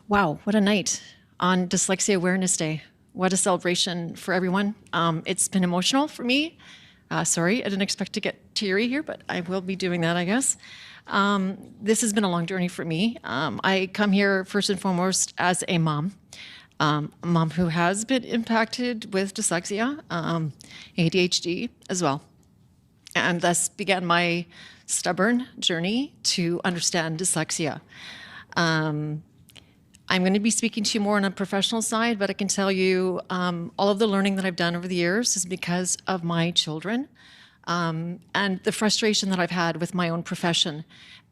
Wow, what a night on Dyslexia Awareness Day. What a celebration for everyone. It's been emotional for me. Sorry, I didn't expect to get teary here, but I will be doing that, I guess. This has been a long journey for me. I come here first and foremost as a mom who has been impacted with dyslexia, ADHD as well. And thus began my stubborn journey to understand dyslexia. I'm going to be speaking to you more on a professional side, but I can tell you all of the learning that I've done over the years is because of my children and the frustration that I've had with my own profession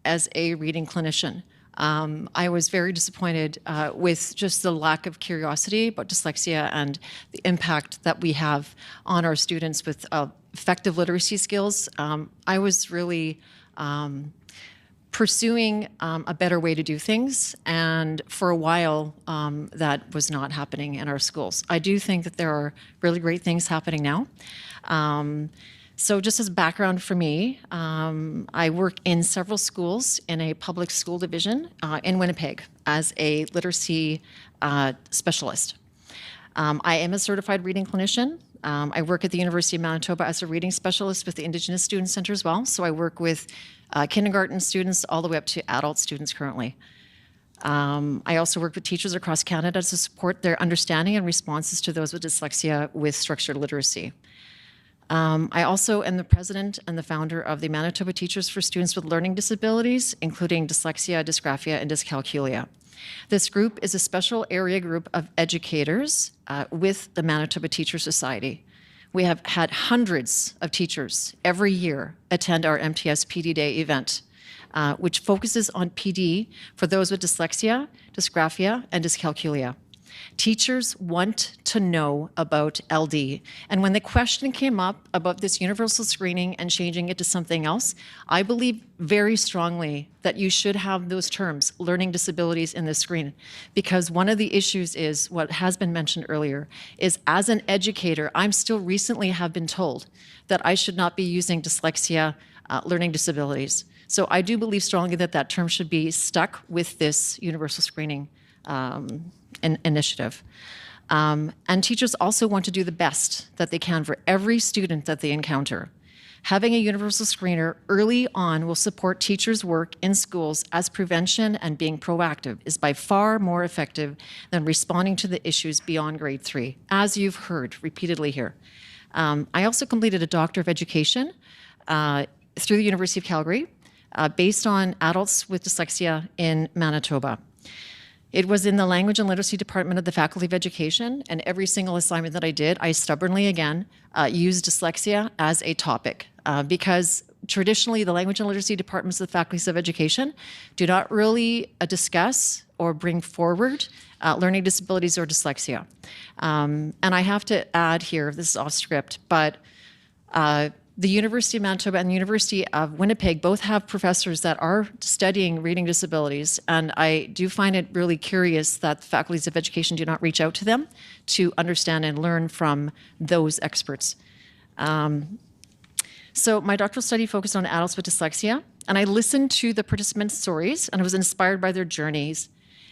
as a reading clinician. I was very disappointed with just the lack of curiosity about dyslexia and the impact that we have on our students with effective literacy skills. I was really pursuing a better way to do things, and for a while that was not happening in our schools. I do think that there are really great things happening now. So just as background for me, I work in several schools in a public school division in Winnipeg as a literacy specialist. I am a certified reading clinician. I work at the University of Manitoba as a reading specialist with the Indigenous Student Centre as well. So I work with kindergarten students all the way up to adult students currently. I also work with teachers across Canada to support their understanding and responses to those with dyslexia with structured literacy. I also am the president and the founder of the Manitoba Teachers for Students with Learning Disabilities, including dyslexia, dysgraphia, and dyscalculia. This group is a special area group of educators with the Manitoba Teacher Society. We have had hundreds of teachers every year attend our MTS PD Day event, which focuses on PD for those with dyslexia, dysgraphia, and dyscalculia. Teachers want to know about LD. And when the question came up about this universal screening and changing it to something else, I believe very strongly that you should have those terms, learning disabilities, in the screen. Because one of the issues is, what has been mentioned earlier, is as an educator, I'm still recently have been told that I should not be using dyslexia, learning disabilities. So I do believe strongly that that term should be stuck with this universal screening initiative. And teachers also want to do the best that they can for every student that they encounter. Having a universal screener early on will support teachers' work in schools, as prevention and being proactive is by far more effective than responding to the issues beyond grade 3, as you've heard repeatedly here. I also completed a Doctor of Education through the University of Calgary based on adults with dyslexia in Manitoba. It was in the Language and Literacy Department of the Faculty of Education, and every single assignment that I did, I stubbornly, again, used dyslexia as a topic because traditionally the Language and Literacy Departments of the Faculties of Education do not really discuss or bring forward learning disabilities or dyslexia. And I have to add here, this is off script, but the University of Manitoba and the University of Winnipeg both have professors that are studying reading disabilities, and I do find it really curious that the faculties of education do not reach out to them to understand and learn from those experts. So my doctoral study focused on adults with dyslexia, and I listened to the participants' stories, and I was inspired by their journeys.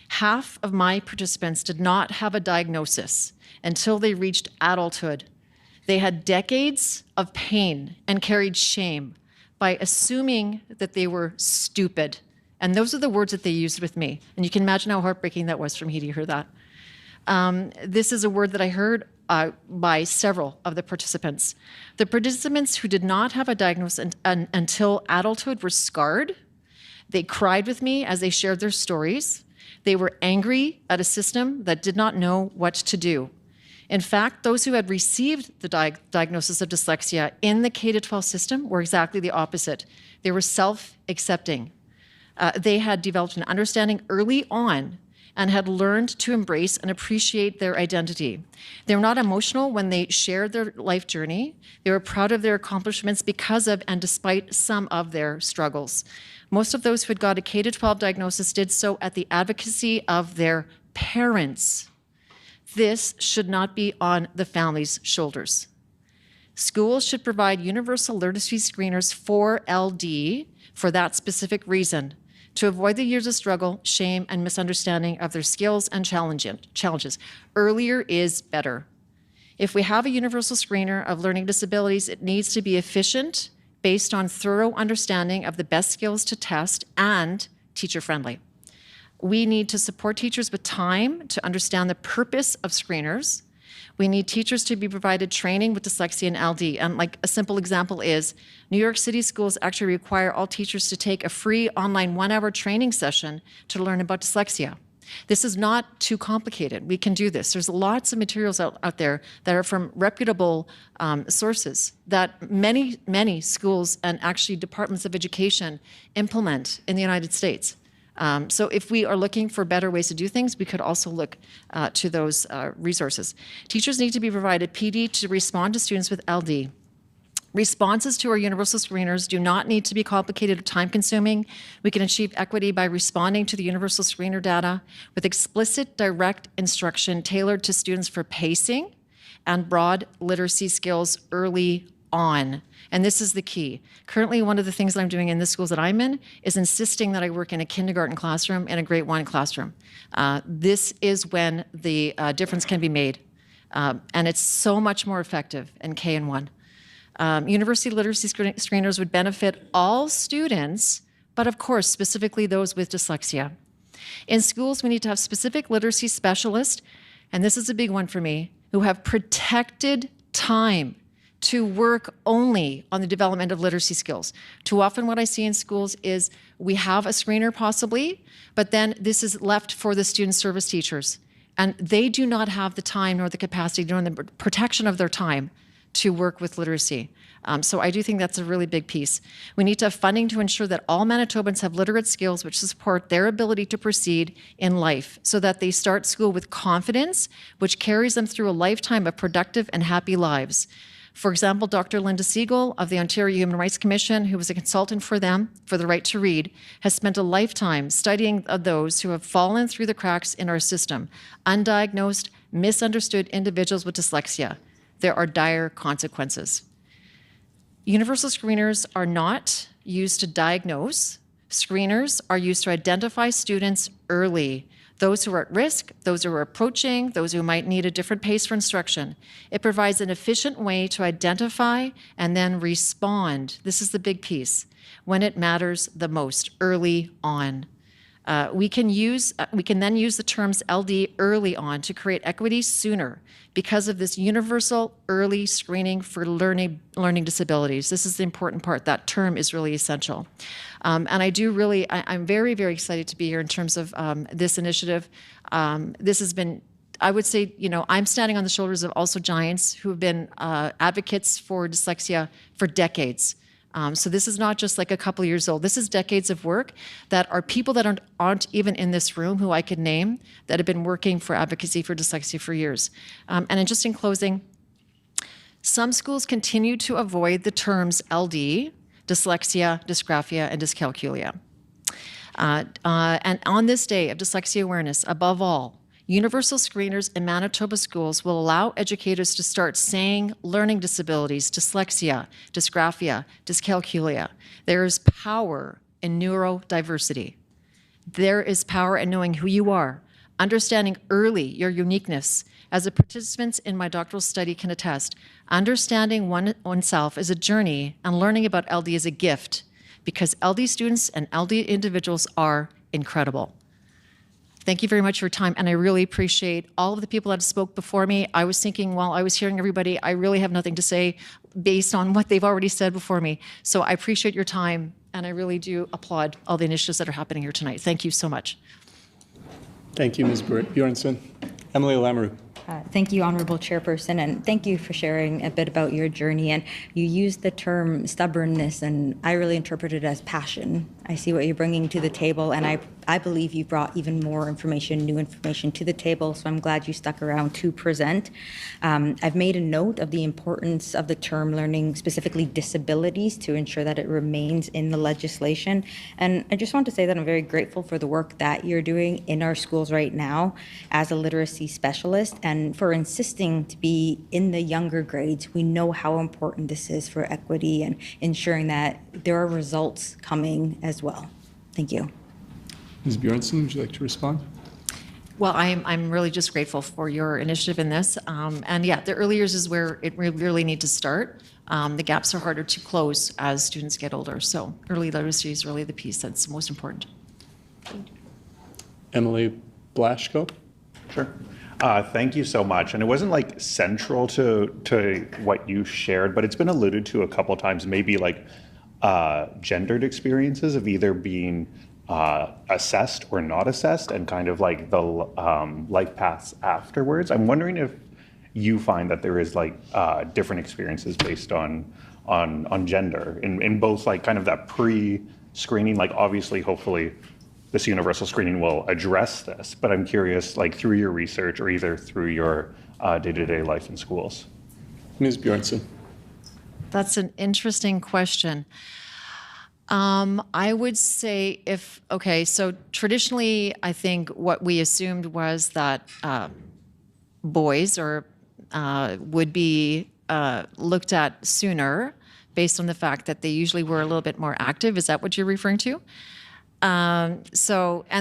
Half of my participants did not have a diagnosis until they reached adulthood. They had decades of pain and carried shame by assuming that they were stupid. And those are the words that they used with me. And you can imagine how heartbreaking that was for me to hear that. This is a word that I heard by several of the participants. The participants who did not have a diagnosis until adulthood were scarred. They cried with me as they shared their stories. They were angry at a system that did not know what to do. In fact, those who had received the diagnosis of dyslexia in the K-12 system were exactly the opposite. They were self-accepting. They had developed an understanding early on and had learned to embrace and appreciate their identity. They were not emotional when they shared their life journey. They were proud of their accomplishments because of and despite some of their struggles. Most of those who had got a K-12 diagnosis did so at the advocacy of their parents. This should not be on the family's shoulders. Schools should provide universal literacy screeners for LD for that specific reason, to avoid the years of struggle, shame, and misunderstanding of their skills and challenges. Earlier is better. If we have a universal screener of learning disabilities, it needs to be efficient, based on thorough understanding of the best skills to test, and teacher-friendly. We need to support teachers with time to understand the purpose of screeners. We need teachers to be provided training with dyslexia and LD. And like a simple example is, New York City schools actually require all teachers to take a free online 1-hour training session to learn about dyslexia. This is not too complicated. We can do this. There's lots of materials out there that are from reputable sources that many schools and actually departments of education implement in the United States. So if we are looking for better ways to do things, we could also look to those resources. Teachers need to be provided PD to respond to students with LD. Responses to our universal screeners do not need to be complicated or time-consuming. We can achieve equity by responding to the universal screener data with explicit, direct instruction tailored to students for pacing and broad literacy skills early on. And this is the key. Currently, one of the things that I'm doing in the schools that I'm in is insisting that I work in a kindergarten classroom and a grade 1 classroom. This is when the difference can be made. And it's so much more effective in K and 1. University literacy screeners would benefit all students, but of course, specifically those with dyslexia. In schools, we need to have specific literacy specialists, and this is a big one for me, who have protected time to work only on the development of literacy skills. Too often what I see in schools is we have a screener possibly, but then this is left for the student service teachers. And they do not have the time nor the capacity nor the protection of their time to work with literacy. So I do think that's a really big piece. We need to have funding to ensure that all Manitobans have literate skills which support their ability to proceed in life so that they start school with confidence, which carries them through a lifetime of productive and happy lives. For example, Dr. Linda Siegel of the Ontario Human Rights Commission, who was a consultant for them for the right to read, has spent a lifetime studying those who have fallen through the cracks in our system, undiagnosed, misunderstood individuals with dyslexia. There are dire consequences. Universal screeners are not used to diagnose. Screeners are used to identify students early, those who are at risk, those who are approaching, those who might need a different pace for instruction. It provides an efficient way to identify and then respond. This is the big piece, when it matters the most, early on. We can then use the terms LD early on to create equity sooner because of this universal early screening for learning disabilities. This is the important part. That term is really essential. And I'm very, very excited to be here in terms of this initiative. This has been, I would say, I'm standing on the shoulders of also giants who have been advocates for dyslexia for decades. So this is not just like a couple of years old. This is decades of work that are people that aren't even in this room who I could name that have been working for advocacy for dyslexia for years. And just in closing, some schools continue to avoid the terms LD, dyslexia, dysgraphia, and dyscalculia. And on this day of dyslexia awareness, above all, universal screeners in Manitoba schools will allow educators to start saying learning disabilities, dyslexia, dysgraphia, dyscalculia. There is power in neurodiversity. There is power in knowing who you are, understanding early your uniqueness. As the participants in my doctoral study can attest, understanding oneself is a journey and learning about LD is a gift because LD students and LD individuals are incredible. Thank you very much for your time, and I really appreciate all of the people that spoke before me. I was thinking while I was hearing everybody, I really have nothing to say based on what they've already said before me. So I appreciate your time, and I really do applaud all the initiatives that are happening here tonight. Thank you so much. Thank you, Ms. Bjornson. Emily Lamoureux. Thank you, Honourable Chairperson, and thank you for sharing a bit about your journey. And you used the term stubbornness, and I really interpret it as passion. I see what you're bringing to the table, and I believe you brought even more information, new information to the table, so I'm glad you stuck around to present. I've made a note of the importance of the term learning, specifically disabilities, to ensure that it remains in the legislation. And I just want to say that I'm very grateful for the work that you're doing in our schools right now as a literacy specialist, and for insisting to be in the younger grades. We know how important this is for equity and ensuring that there are results coming as well. Thank you. Ms. Bjornson, would you like to respond? Well, I'm really just grateful for your initiative in this. And yeah, the early years is where it really need to start. The gaps are harder to close as students get older. So early literacy is really the piece that's most important. Emily Blashko? Sure. Thank you so much. And it wasn't like central to what you shared, but it's been alluded to a couple times, maybe like gendered experiences of either being assessed or not assessed and kind of like the life paths afterwards. I'm wondering if you find that there is like different experiences based on gender in both like kind of that pre-screening, like obviously, hopefully, this universal screening will address this, but I'm curious, like through your research or either through your day-to-day life in schools. Ms. Bjornson? That's an interesting question. I would say so traditionally, I think what we assumed was that boys would be looked at sooner based on the fact that they usually were a little bit more active. Is that what you're referring to? And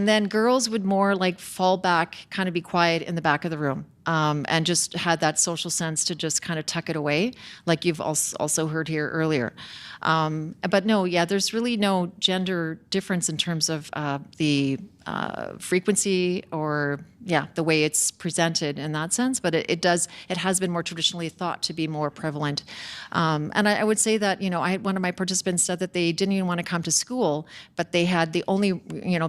then girls would more like fall back, kind of be quiet in the back of the room, and just had that social sense to just kind of tuck it away, like you've also heard here earlier. But no, yeah, there's really no gender difference in terms of the frequency or the way it's presented in that sense, but it has been more traditionally thought to be more prevalent. And I would say that, one of my participants said that they didn't even want to come to school, but they had the only,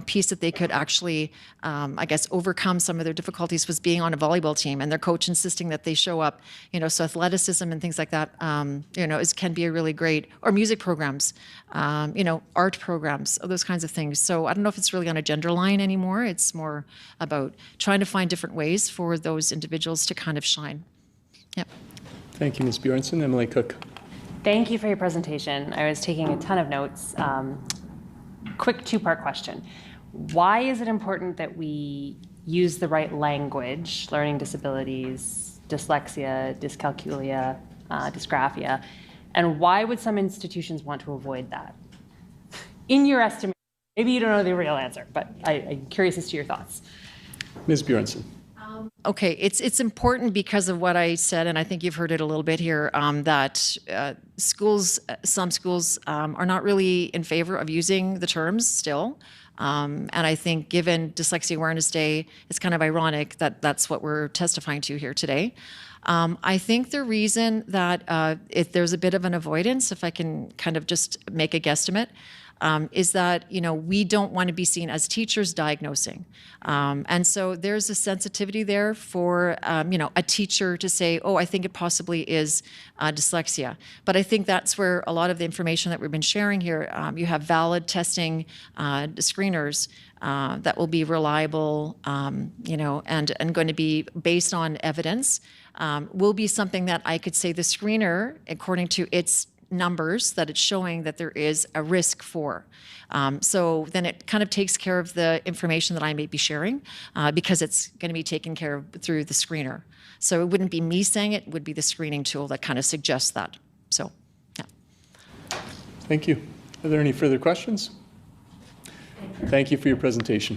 piece that they could actually, overcome some of their difficulties was being on a volleyball team and their coach insisting that they show up, so athleticism and things like that, can be a really great, or music programs, art programs, those kinds of things. So I don't know if it's really on a gender line anymore. It's more about trying to find different ways for those individuals to kind of shine. Yep. Thank you, Ms. Bjornson. Emily Cook? Thank you for your presentation. I was taking a ton of notes. Quick two-part question. Why is it important that we use the right language, learning disabilities, dyslexia, dyscalculia, dysgraphia, and why would some institutions want to avoid that? In your estimation, maybe you don't know the real answer, but I'm curious as to your thoughts. Ms. Bjornson? Okay, it's important because of what I said, and I think you've heard it a little bit here, that some schools are not really in favor of using the terms still. And I think given Dyslexia Awareness Day, it's kind of ironic that that's what we're testifying to here today. I think the reason that if there's a bit of an avoidance, if I can kind of just make a guesstimate, is that, we don't want to be seen as teachers diagnosing. And so there's a sensitivity there for, a teacher to say, oh, I think it possibly is dyslexia. But I think that's where a lot of the information that we've been sharing here, you have valid testing screeners that will be reliable, and going to be based on evidence, will be something that I could say the screener, according to its numbers, that it's showing that there is a risk for. So then it kind of takes care of the information that I may be sharing because it's going to be taken care of through the screener. So it wouldn't be me saying it would be the screening tool that kind of suggests that. So, yeah. Thank you. Are there any further questions? Thank you for your presentation.